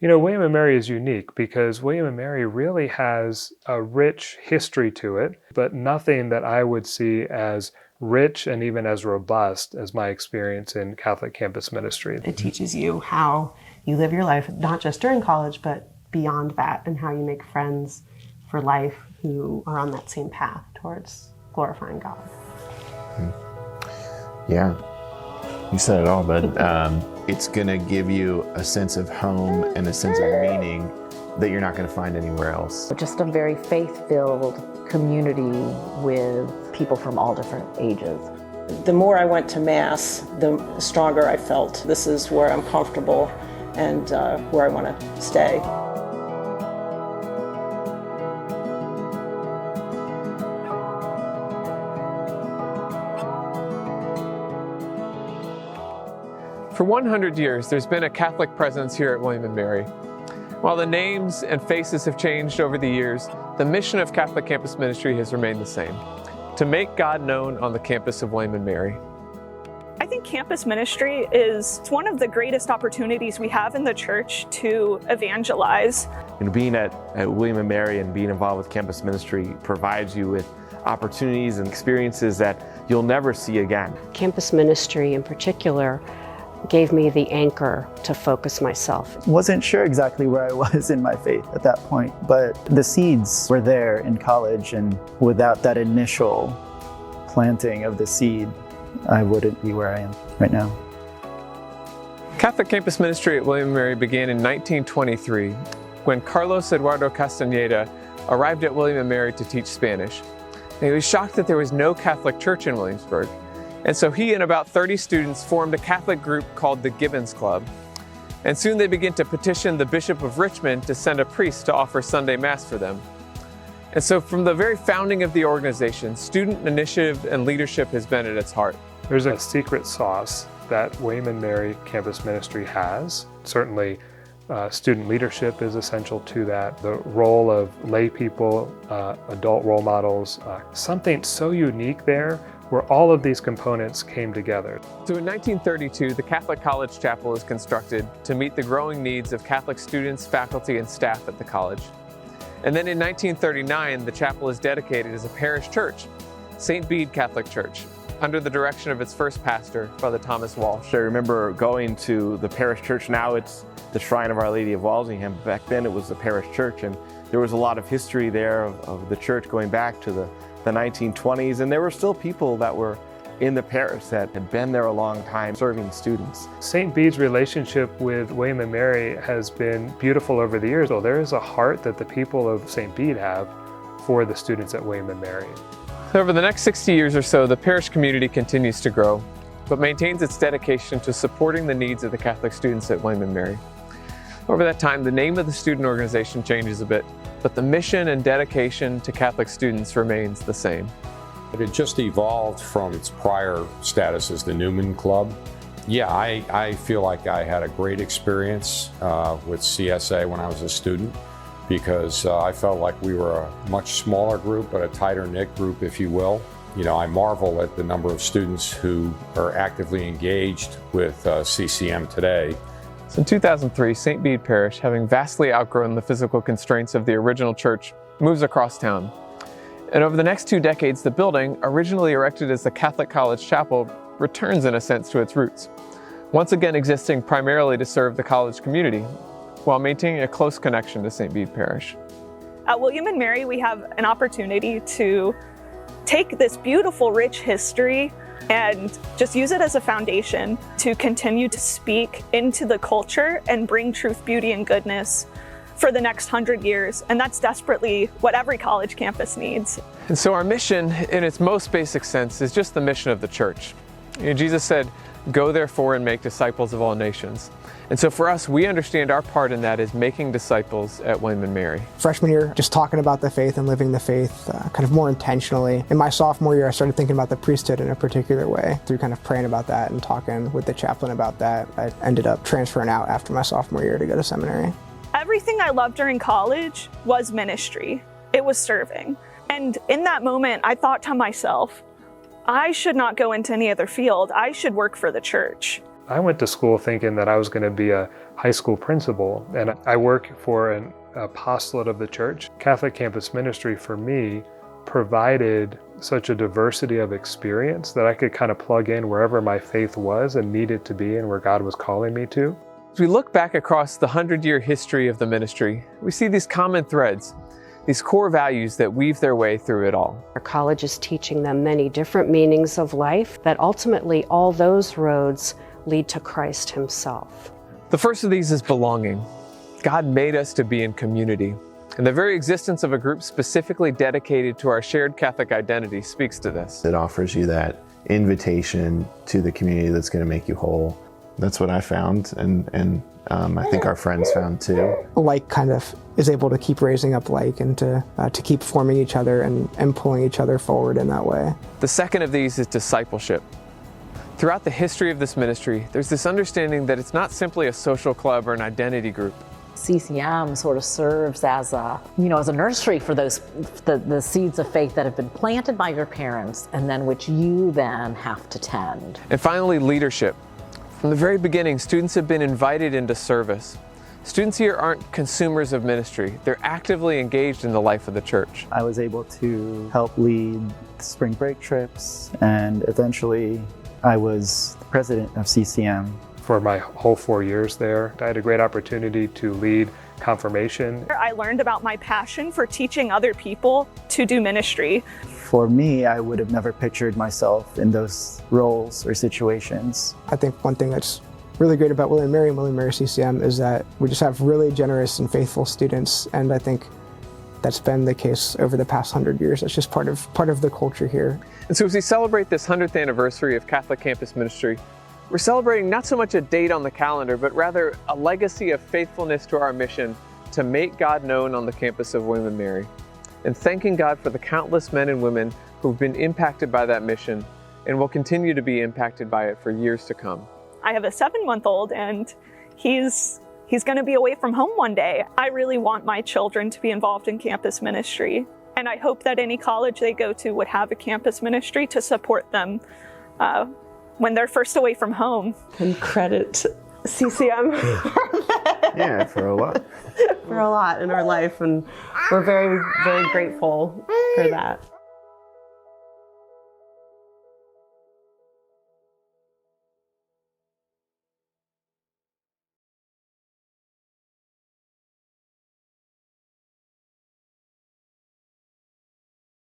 William & Mary is unique because William & Mary really has a rich history to it, but nothing that I would see as rich and even as robust as my experience in Catholic campus ministry. It teaches you how you live your life, not just during college, but beyond that, and how you make friends for life who are on that same path towards glorifying God. Yeah, you said it all, but it's going to give you a sense of home and a sense of meaning that you're not going to find anywhere else. Just a very faith-filled community with people from all different ages. The more I went to Mass, the stronger I felt. This is where I'm comfortable and where I want to stay. For 100 years, there's been a Catholic presence here at William & Mary. While the names and faces have changed over the years, the mission of Catholic campus ministry has remained the same: to make God known on the campus of William & Mary. I think campus ministry is one of the greatest opportunities we have in the church to evangelize. Being at William & Mary and being involved with campus ministry provides you with opportunities and experiences that you'll never see again. Campus ministry in particular gave me the anchor to focus myself. Wasn't sure exactly where I was in my faith at that point, but the seeds were there in college, and without that initial planting of the seed, I wouldn't be where I am right now. Catholic campus ministry at William & Mary began in 1923 when Carlos Eduardo Castañeda arrived at William & Mary to teach Spanish. And he was shocked that there was no Catholic church in Williamsburg. And so he and about 30 students formed a Catholic group called the Gibbons Club. And soon they began to petition the Bishop of Richmond to send a priest to offer Sunday Mass for them. And so from the very founding of the organization, student initiative and leadership has been at its heart. There's a secret sauce that William & Mary campus ministry has. Certainly, student leadership is essential to that. The role of lay people, adult role models, something so unique there where all of these components came together. So in 1932, the Catholic College Chapel was constructed to meet the growing needs of Catholic students, faculty, and staff at the college. And then in 1939, the chapel is dedicated as a parish church, St. Bede Catholic Church, under the direction of its first pastor, Father Thomas Walsh. I remember going to the parish church. Now it's the Shrine of Our Lady of Walsingham. Back then it was the parish church, and there was a lot of history there of the church going back to the 1920s, and there were still people that were in the parish that had been there a long time serving students. St. Bede's relationship with William & Mary has been beautiful over the years. There is a heart that the people of St. Bede have for the students at William & Mary. Over the next 60 years or so, the parish community continues to grow, but maintains its dedication to supporting the needs of the Catholic students at William & Mary. Over that time, the name of the student organization changes a bit, but the mission and dedication to Catholic students remains the same. It had just evolved from its prior status as the Newman Club. Yeah, I feel like I had a great experience with CSA when I was a student, because I felt like we were a much smaller group, but a tighter knit group, if you will. I marvel at the number of students who are actively engaged with CCM today. So in 2003, St. Bede Parish, having vastly outgrown the physical constraints of the original church, moves across town. And over the next 2 decades, the building, originally erected as the Catholic College Chapel, returns in a sense to its roots, once again existing primarily to serve the college community, while maintaining a close connection to St. Bede Parish. At William & Mary, we have an opportunity to take this beautiful, rich history and just use it as a foundation to continue to speak into the culture and bring truth, beauty, and goodness for the next 100 years. And that's desperately what every college campus needs. And so our mission, in its most basic sense, is just the mission of the church. Jesus said, "Go therefore and make disciples of all nations." And so for us, we understand our part in that is making disciples at William & Mary. Freshman year, just talking about the faith and living the faith kind of more intentionally. In my sophomore year, I started thinking about the priesthood in a particular way. Through kind of praying about that and talking with the chaplain about that, I ended up transferring out after my sophomore year to go to seminary. Everything I loved during college was ministry. It was serving. And in that moment, I thought to myself, I should not go into any other field. I should work for the church. I went to school thinking that I was going to be a high school principal, and I work for an apostolate of the church. Catholic campus ministry for me provided such a diversity of experience that I could kind of plug in wherever my faith was and needed to be and where God was calling me to. As we look back across the 100-year history of the ministry, we see these common threads, these core values that weave their way through it all. Our college is teaching them many different meanings of life, that ultimately all those roads lead to Christ himself. The first of these is belonging. God made us to be in community, and the very existence of a group specifically dedicated to our shared Catholic identity speaks to this. It offers you that invitation to the community that's going to make you whole. That's what I found, and I think our friends found too. Like kind of is able to keep raising up like and to keep forming each other and pulling each other forward in that way. The second of these is discipleship. Throughout the history of this ministry, there's this understanding that it's not simply a social club or an identity group. CCM sort of serves as a, as a nursery for those the seeds of faith that have been planted by your parents and then which you then have to tend. And finally, leadership. From the very beginning, students have been invited into service. Students here aren't consumers of ministry. They're actively engaged in the life of the church. I was able to help lead spring break trips, and eventually I was the president of CCM. For my whole 4 years there, I had a great opportunity to lead confirmation. I learned about my passion for teaching other people to do ministry. For me, I would have never pictured myself in those roles or situations. I think one thing that's really great about William & Mary and William & Mary CCM is that we just have really generous and faithful students, and I think that's been the case over the past 100 years. It's just part of the culture here. And so as we celebrate this 100th anniversary of Catholic Campus Ministry, we're celebrating not so much a date on the calendar, but rather a legacy of faithfulness to our mission to make God known on the campus of William & Mary, and thanking God for the countless men and women who've been impacted by that mission and will continue to be impacted by it for years to come. I have a 7-month-old, and he's going to be away from home one day. I really want my children to be involved in campus ministry, and I hope that any college they go to would have a campus ministry to support them when they're first away from home. And credit CCM Yeah, for a lot. for a lot in our life, and we're very, very grateful for that.